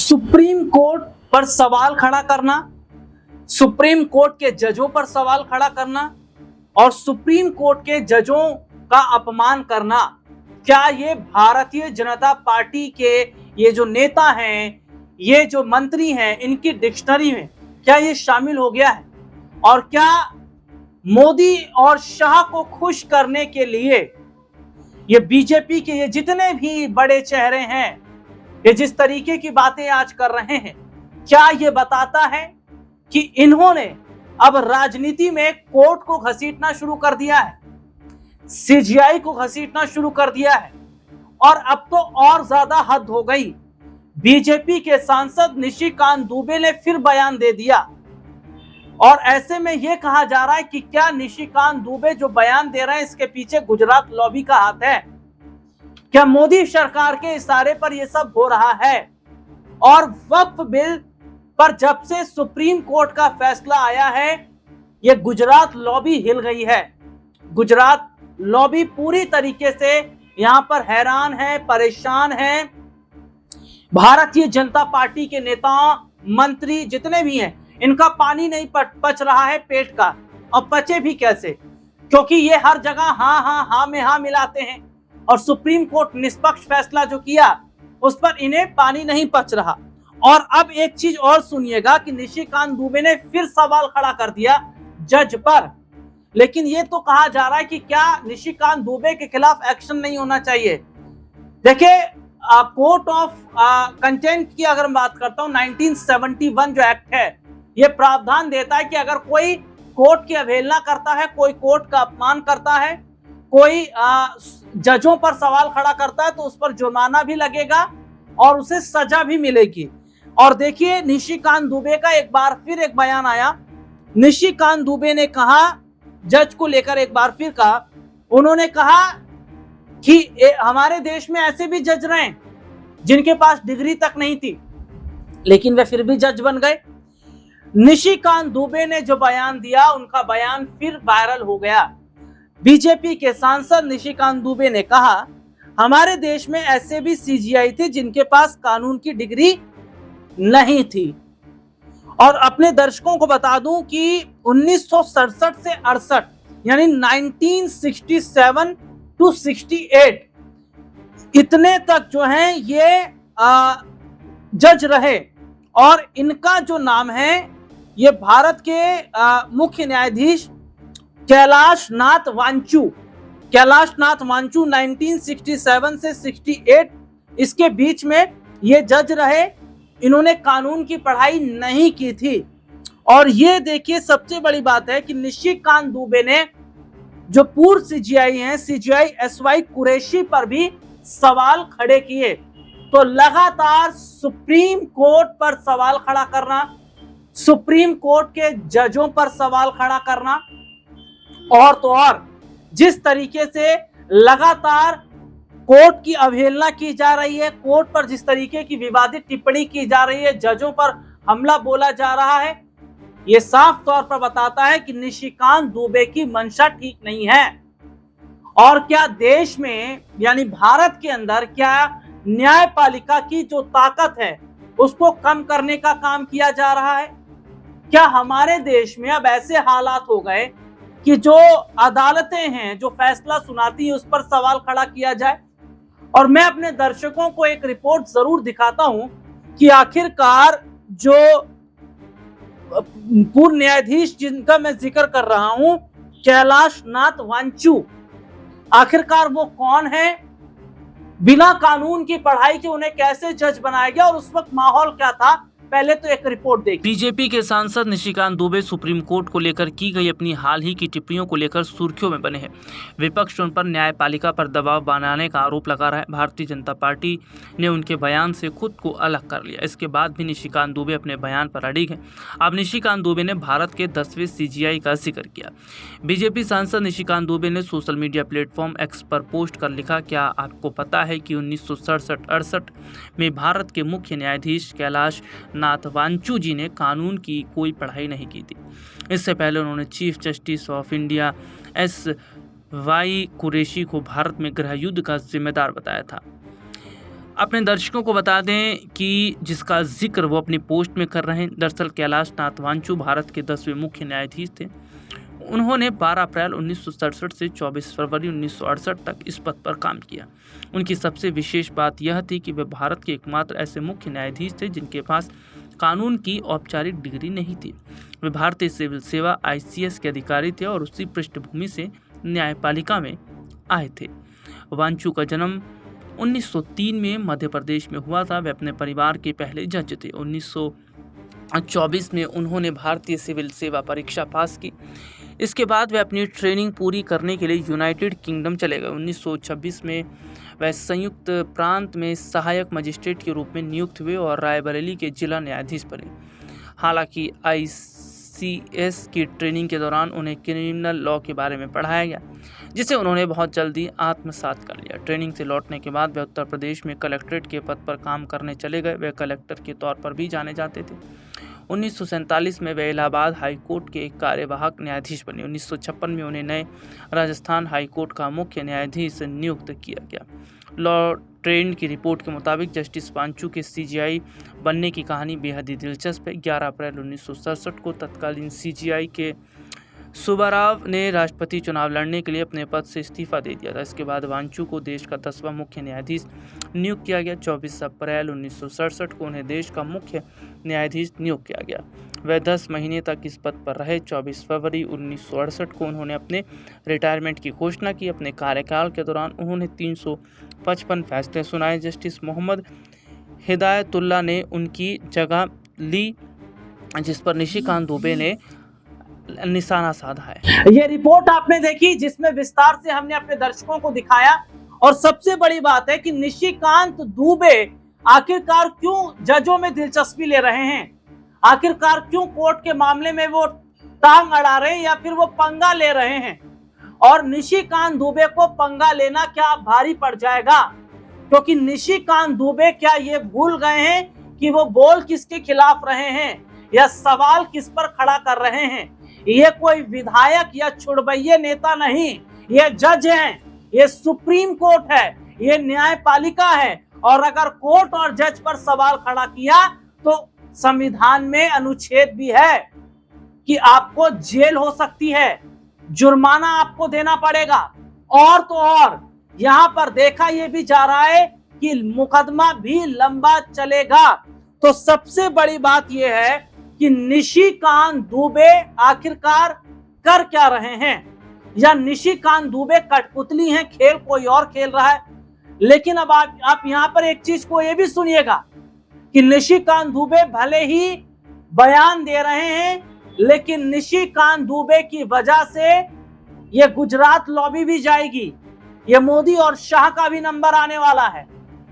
Supreme court पर सवाल खड़ा करना, सुप्रीम कोर्ट के जजों पर सवाल खड़ा करना और सुप्रीम कोर्ट के जजों का अपमान करना, क्या ये भारतीय जनता पार्टी के ये जो नेता हैं, ये जो मंत्री हैं, इनकी डिक्शनरी में क्या ये शामिल हो गया है? और क्या मोदी और शाह को खुश करने के लिए ये बीजेपी के ये जितने भी बड़े चेहरे हैं, ये जिस तरीके की बातें आज कर रहे हैं, क्या ये बताता है कि इन्होंने अब राजनीति में कोर्ट को घसीटना शुरू कर दिया है, सीजीआई को घसीटना शुरू कर दिया है? और अब तो और ज्यादा हद हो गई। बीजेपी के सांसद निशिकांत दुबे ने फिर बयान दे दिया और ऐसे में यह कहा जा रहा है कि क्या निशिकांत दुबे जो बयान दे रहे हैं, इसके पीछे गुजरात लॉबी का हाथ है? क्या मोदी सरकार के इशारे पर यह सब हो रहा है? और वक्फ बिल पर जब से सुप्रीम कोर्ट का फैसला आया है, यह गुजरात लॉबी हिल गई है। गुजरात लॉबी पूरी तरीके से यहां पर हैरान है, परेशान है। भारतीय जनता पार्टी के नेता, मंत्री जितने भी हैं, इनका पानी नहीं पच रहा है पेट का, और पचे भी कैसे? क्योंकि ये हर जगह हाँ में हाँ मिलाते हैं और सुप्रीम कोर्ट निष्पक्ष फैसला जो किया उस पर इन्हें पानी नहीं पच रहा। और अब एक चीज और सुनिएगा कि निशिकांत दुबे ने फिर सवाल खड़ा कर दिया जज पर, लेकिन ये तो कहा जा रहा है कि क्या निशिकांत दुबे के खिलाफ एक्शन नहीं होना चाहिए? देखिए, कोर्ट ऑफ कंटेंट की अगर मैं बात करता हूं, 1971 जो एक्ट है, ये प्रावधान देता है कि अगर कोई कोर्ट की अवहेलना करता है, कोई कोर्ट का अपमान करता है, कोई जजों पर सवाल खड़ा करता है, तो उस पर जुर्माना भी लगेगा और उसे सजा भी मिलेगी। और देखिए, निशिकांत दुबे का एक बार फिर एक बयान आया। निशिकांत दुबे ने कहा, जज को लेकर एक बार फिर कहा, उन्होंने कहा कि हमारे देश में ऐसे भी जज रहे जिनके पास डिग्री तक नहीं थी, लेकिन वे फिर भी जज बन गए। निशिकांत दुबे ने जो बयान दिया, उनका बयान फिर वायरल हो गया। बीजेपी के सांसद निशिकांत दुबे ने कहा, हमारे देश में ऐसे भी सीजीआई थे जिनके पास कानून की डिग्री नहीं थी। और अपने दर्शकों को बता दूं कि 1967 से 68 यानी 1967 टू 68 इतने तक जो हैं ये जज रहे। और इनका जो नाम है, ये भारत के मुख्य न्यायाधीश कैलाश नाथ वांचू 1967 से 68 इसके बीच में ये जज रहे। इन्होंने कानून की पढ़ाई नहीं की थी। और ये देखिए, सबसे बड़ी बात है कि निशिकांत दुबे ने जो पूर्व सीजीआई हैं, सीजीआई एसवाई कुरैशी पर भी सवाल खड़े किए। तो लगातार सुप्रीम कोर्ट पर सवाल खड़ा करना, सुप्रीम कोर्ट के जजों पर सवाल खड़ा करना, और तो और जिस तरीके से लगातार कोर्ट की अवहेलना की जा रही है, कोर्ट पर जिस तरीके की विवादित टिप्पणी की जा रही है, जजों पर हमला बोला जा रहा है, ये साफ तौर पर बताता है कि निशिकांत दुबे की मंशा ठीक नहीं है। और क्या देश में यानी भारत के अंदर क्या न्यायपालिका की जो ताकत है उसको कम करने का काम किया जा रहा है? क्या हमारे देश में अब ऐसे हालात हो गए कि जो अदालतें हैं, जो फैसला सुनाती है, उस पर सवाल खड़ा किया जाए? और मैं अपने दर्शकों को एक रिपोर्ट जरूर दिखाता हूं कि आखिरकार जो पूर्व न्यायाधीश जिनका मैं जिक्र कर रहा हूं, कैलाश नाथ वांचू, आखिरकार वो कौन है? बिना कानून की पढ़ाई के उन्हें कैसे जज बनाया गया और उस वक्त माहौल क्या था? पहले तो एक रिपोर्ट देखिए। बीजेपी के सांसद निशिकांत दुबे सुप्रीम कोर्ट को लेकर की गई अपनी हाल ही की टिप्पणियों को लेकर सुर्खियों में बने हैं। विपक्ष उन पर न्यायपालिका पर दबाव बनाने का आरोप लगा रहा है। भारतीय जनता पार्टी ने उनके बयान से खुद को अलग कर लिया। इसके बाद भी निशिकांत दुबे अपने बयान पर अड़िग हैं। अब निशिकांत दुबे ने भारत के 10वें सीजीआई का जिक्र किया। बीजेपी सांसद निशिकांत दुबे ने सोशल मीडिया प्लेटफॉर्म एक्स पर पोस्ट कर लिखा, क्या आपको पता है कि 1967-68 में भारत के मुख्य न्यायाधीश कैलाश नाथ वांचू जी ने कानून की कोई पढ़ाई नहीं की थी। इससे पहले उन्होंने chief justice of India SY Qureshi को भारत में गृह युद्ध का जिम्मेदार बताया था। अपने दर्शकों को बता दें कि जिसका जिक्र वो अपनी पोस्ट में कर रहे हैं। दरअसल कैलाश नाथ वांचू भारत के 10वें मुख्य न्यायाधीश थे। उन्होंने 12 अप्रैल 1967 से 24 फरवरी 1968 तक इस पद पर काम किया। उनकी सबसे विशेष बात यह थी कि वे भारत के एकमात्र ऐसे मुख्य न्यायाधीश थे जिनके पास कानून की औपचारिक डिग्री नहीं थी। वे भारतीय सिविल सेवा ICS के अधिकारी थे और उसी पृष्ठभूमि से न्यायपालिका में आए थे। वांचू का जन्म 1903 में मध्य प्रदेश में हुआ था। वे अपने परिवार के पहले जज थे। 1924 में उन्होंने भारतीय सिविल सेवा परीक्षा पास की। इसके बाद वे अपनी ट्रेनिंग पूरी करने के लिए यूनाइटेड किंगडम चले गए। 1926 में वे संयुक्त प्रांत में सहायक मजिस्ट्रेट के रूप में नियुक्त हुए और रायबरेली के जिला न्यायाधीश बने। हालांकि ICS की ट्रेनिंग के दौरान उन्हें क्रिमिनल लॉ के बारे में पढ़ाया गया, जिसे उन्होंने बहुत जल्दी आत्मसात कर लिया। ट्रेनिंग से लौटने के बाद वे उत्तर प्रदेश में कलेक्ट्रेट के पद पर काम करने चले गए। वे कलेक्टर के तौर पर भी जाने जाते थे। 1947 में वे इलाहाबाद हाई कोर्ट के एक कार्यवाहक न्यायाधीश बने। 1956 में उन्हें नए राजस्थान हाई कोर्ट का मुख्य न्यायाधीश नियुक्त किया गया। लॉ ट्रेंड की रिपोर्ट के मुताबिक जस्टिस वांचू के CJI बनने की कहानी बेहद ही दिलचस्प है। 11 अप्रैल 1967 को तत्कालीन CJI के सुब्बाराव ने राष्ट्रपति चुनाव लड़ने के लिए अपने पद से इस्तीफा दे दिया था। इसके बाद वांचू को देश का 10वां मुख्य न्यायाधीश नियुक्त किया गया। 24 अप्रैल 1967 को उन्हें देश का मुख्य न्यायाधीश नियुक्त किया गया। वह 10 महीने तक इस पद पर रहे। 24 फरवरी 1968 को उन्होंने अपने रिटायरमेंट की घोषणा की। अपने कार्यकाल के दौरान उन्होंने 355 फैसले सुनाए। जस्टिस मोहम्मद हिदायतुल्लाह ने उनकी जगह ली, जिस पर निशिकांत दुबे ने निशाना साधा है। ये रिपोर्ट आपने देखी जिसमें विस्तार से हमने अपने दर्शकों को दिखाया, और सबसे बड़ी बात है कि निशिकांत दुबे आखिरकार क्यों जजों में दिलचस्पी ले रहे हैं, आखिरकार क्यों कोर्ट के मामले में वो टांग अड़ा रहे हैं या फिर वो पंगा ले रहे हैं। और निशिकांत दुबे को पंगा लेना क्या भारी पड़ जाएगा, क्योंकि निशिकांत दुबे क्या ये भूल गए हैं कि वो बोल किसके खिलाफ रहे हैं या सवाल किस पर खड़ा कर रहे हैं। ये कोई विधायक या छुड़बैये नेता नहीं, ये जज हैं, ये सुप्रीम कोर्ट है, ये न्यायपालिका है। और अगर कोर्ट और जज पर सवाल खड़ा किया तो संविधान में अनुच्छेद भी है कि आपको जेल हो सकती है, जुर्माना आपको देना पड़ेगा। और तो और यहाँ पर देखा यह भी जा रहा है कि मुकदमा भी लंबा चलेगा। तो सबसे बड़ी बात यह है कि निशिकांत दुबे आखिरकार कर क्या रहे हैं, या निशिकांत दुबे कठपुतली हैं, खेल कोई और खेल रहा है। लेकिन अब आप यहाँ पर एक चीज को ये भी सुनिएगा कि निशिकांत दुबे भले ही बयान दे रहे हैं, लेकिन निशिकांत दुबे की वजह से ये गुजरात लॉबी भी जाएगी, ये मोदी और शाह का भी नंबर आने वाला है।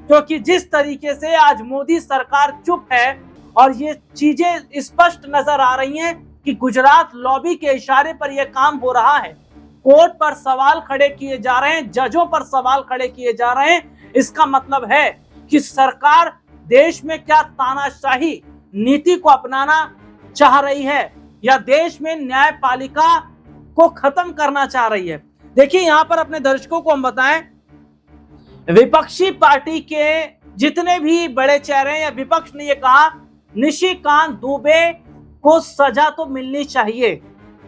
क्योंकि जिस तरीके से आज मोदी सरकार चुप है और ये चीजें स्पष्ट नजर आ रही हैं कि गुजरात लॉबी के इशारे पर यह काम हो रहा है, कोर्ट पर सवाल खड़े किए जा रहे हैं, जजों पर सवाल खड़े किए जा रहे हैं। इसका मतलब है कि सरकार देश में क्या तानाशाही नीति को अपनाना चाह रही है या देश में न्यायपालिका को खत्म करना चाह रही है। देखिए यहाँ पर अपने दर्शकों को हम बताएं, विपक्षी पार्टी के जितने भी बड़े चेहरे या विपक्ष ने यह कहा निशिकांत दुबे को सजा तो मिलनी चाहिए,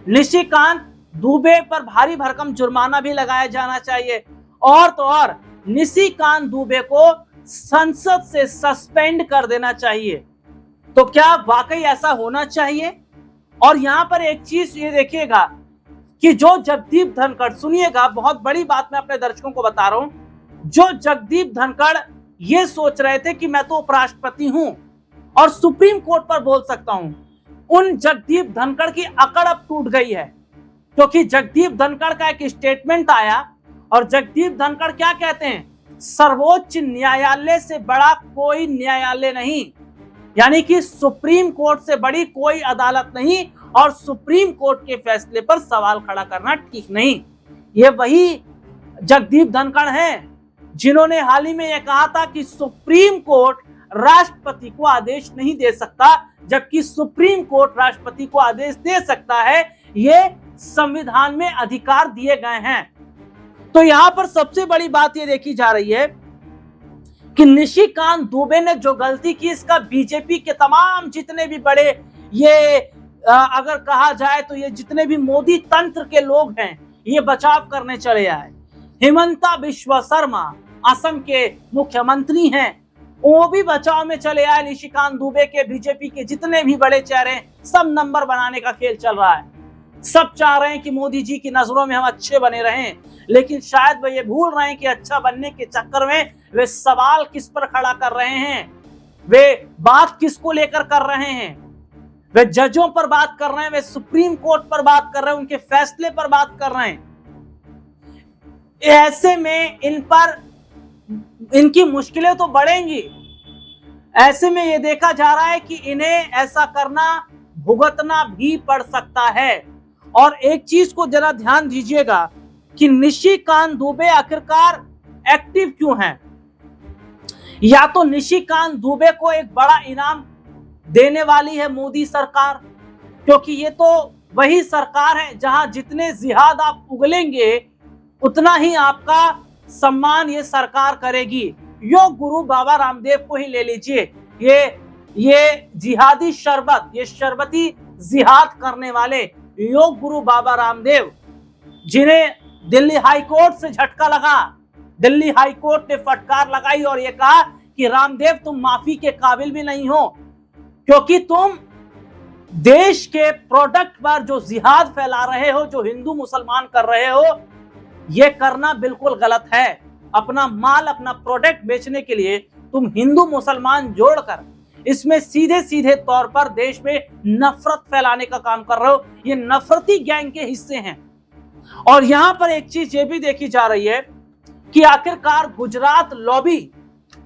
निशिकांत दुबे पर भारी भरकम जुर्माना भी लगाया जाना चाहिए, और तो और निशिकांत दुबे को संसद से सस्पेंड कर देना चाहिए। तो क्या वाकई ऐसा होना चाहिए? और यहां पर एक चीज ये देखिएगा कि जो जगदीप धनखड़, सुनिएगा बहुत बड़ी बात मैं अपने दर्शकों को बता रहा हूं, जो जगदीप धनखड़ ये सोच रहे थे कि मैं तो उपराष्ट्रपति हूं और सुप्रीम कोर्ट पर बोल सकता हूं, उन जगदीप धनखड़ की अकड़ अब टूट गई है। क्योंकि जगदीप धनखड़ का एक स्टेटमेंट आया और जगदीप धनखड़ क्या कहते हैं, सर्वोच्च न्यायालय से बड़ा कोई न्यायालय नहीं, यानी कि सुप्रीम कोर्ट से बड़ी कोई अदालत नहीं, और सुप्रीम कोर्ट के फैसले पर सवाल खड़ा करना ठीक नहीं। ये वही जगदीप धनखड़ हैं जिन्होंने हाल ही में यह कहा था कि सुप्रीम कोर्ट राष्ट्रपति को आदेश नहीं दे सकता, जबकि सुप्रीम कोर्ट राष्ट्रपति को आदेश दे सकता है, ये संविधान में अधिकार दिए गए हैं। तो यहां पर सबसे बड़ी बात यह देखी जा रही है कि निशिकांत दुबे ने जो गलती की, इसका बीजेपी के तमाम जितने भी बड़े ये अगर कहा जाए तो ये जितने भी मोदी तंत्र के लोग हैं, ये बचाव करने चले आए। हिमंता बिश्वा शर्मा असम के मुख्यमंत्री हैं, वो भी बचाव में चले आए। निशिकांत दुबे के बीजेपी के जितने भी बड़े चेहरे हैं, सब नंबर बनाने का खेल चल रहा है। सब चाह रहे हैं कि मोदी जी की नजरों में हम अच्छे बने रहें, लेकिन शायद वे ये भूल रहे हैं कि अच्छा बनने के चक्कर में वे सवाल किस पर खड़ा कर रहे हैं, वे बात किसको लेकर कर रहे हैं। वे जजों पर बात कर रहे हैं, वे सुप्रीम कोर्ट पर बात कर रहे हैं, उनके फैसले पर बात कर रहे हैं। ऐसे में इन पर इनकी मुश्किलें तो बढ़ेंगी। ऐसे में यह देखा जा रहा है कि इन्हें ऐसा करना, भुगतना भी पड़ सकता है। और एक चीज को जरा ध्यान दीजिएगा कि निशिकांत दुबे आखिरकार एक्टिव क्यों हैं। या तो निशिकांत दुबे को एक बड़ा इनाम देने वाली है मोदी सरकार, क्योंकि ये तो वही सरकार है जहां जितने जिहाद आप उगलेंगे उतना ही आपका सम्मान ये सरकार करेगी। योग गुरु बाबा रामदेव को ही ले लीजिए, ये जिहादी शरबत, ये शरबती जिहाद करने वाले योग गुरु बाबा रामदेव, जिन्हें दिल्ली हाई कोर्ट से झटका लगा, दिल्ली हाई कोर्ट ने फटकार लगाई और ये कहा कि रामदेव तुम माफी के काबिल भी नहीं हो, क्योंकि तुम देश के प्रोडक्ट पर जो जिहाद फैला रहे हो, जो हिंदू मुसलमान कर रहे हो, यह करना बिल्कुल गलत है। अपना माल, अपना प्रोडक्ट बेचने के लिए तुम हिंदू मुसलमान जोड़कर इसमें सीधे सीधे तौर पर देश में नफरत फैलाने का काम कर रहे हो। ये नफरती गैंग के हिस्से हैं। और यहां पर एक चीज ये भी देखी जा रही है कि आखिरकार गुजरात लॉबी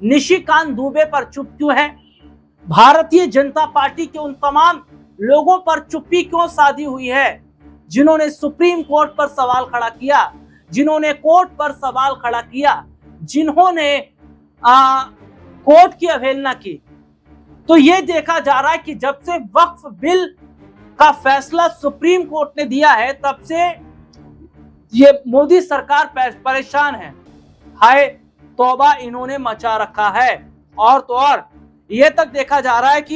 निशिकांत दुबे पर चुप क्यों है, भारतीय जनता पार्टी के उन तमाम लोगों पर चुप्पी क्यों साधी हुई है जिन्होंने सुप्रीम कोर्ट पर सवाल खड़ा किया, जिन्होंने कोर्ट पर सवाल खड़ा किया, जिन्होंने कोर्ट की अवहेलना की। तो यह देखा जा रहा है कि जब से वक्फ बिल का फैसला सुप्रीम कोर्ट ने दिया है, तब से ये मोदी सरकार परेशान है। हाय तौबा इन्होंने मचा रखा है। और तो और ये तक देखा जा रहा है कि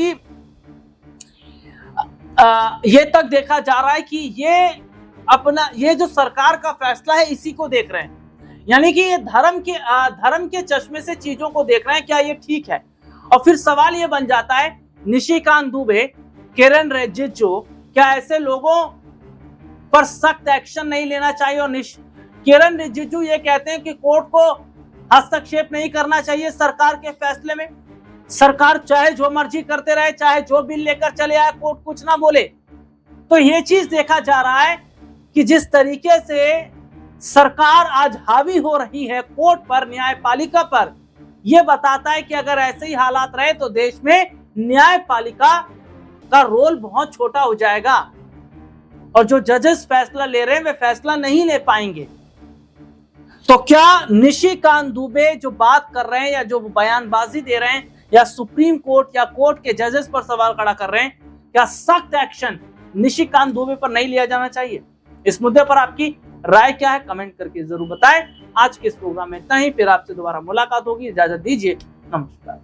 ये जो सरकार का फैसला है, इसी को देख रहे हैं, यानी कि ये धर्म के चश्मे से चीजों को देख रहे हैं, क्या ये ठीक है। और फिर सवाल ये बन जाता है, निशिकांत दुबे, किरण रिजिजू, क्या ऐसे लोगों पर सख्त एक्शन नहीं लेना चाहिए। और किरण रिजिजू ये कहते हैं कि कोर्ट को हस्तक्षेप नहीं करना चाहिए सरकार के फैसले में, सरकार चाहे जो मर्जी करते रहे, चाहे जो बिल लेकर चले आए, कोर्ट कुछ ना बोले। तो ये चीज देखा जा रहा है कि जिस तरीके से सरकार आज हावी हो रही है कोर्ट पर, न्यायपालिका पर, यह बताता है कि अगर ऐसे ही हालात रहे तो देश में न्यायपालिका का रोल बहुत छोटा हो जाएगा और जो जजेस फैसला ले रहे हैं वे फैसला नहीं ले पाएंगे। तो क्या निशिकांत दुबे जो बात कर रहे हैं या जो बयानबाजी दे रहे हैं या सुप्रीम कोर्ट या कोर्ट के जजेस पर सवाल खड़ा कर रहे हैं, क्या सख्त एक्शन निशिकांत दुबे पर नहीं लिया जाना चाहिए? इस मुद्दे पर आपकी राय क्या है, कमेंट करके जरूर बताएं। आज के इस प्रोग्राम में इतना ही, फिर आपसे दोबारा मुलाकात होगी। इजाजत दीजिए, नमस्कार।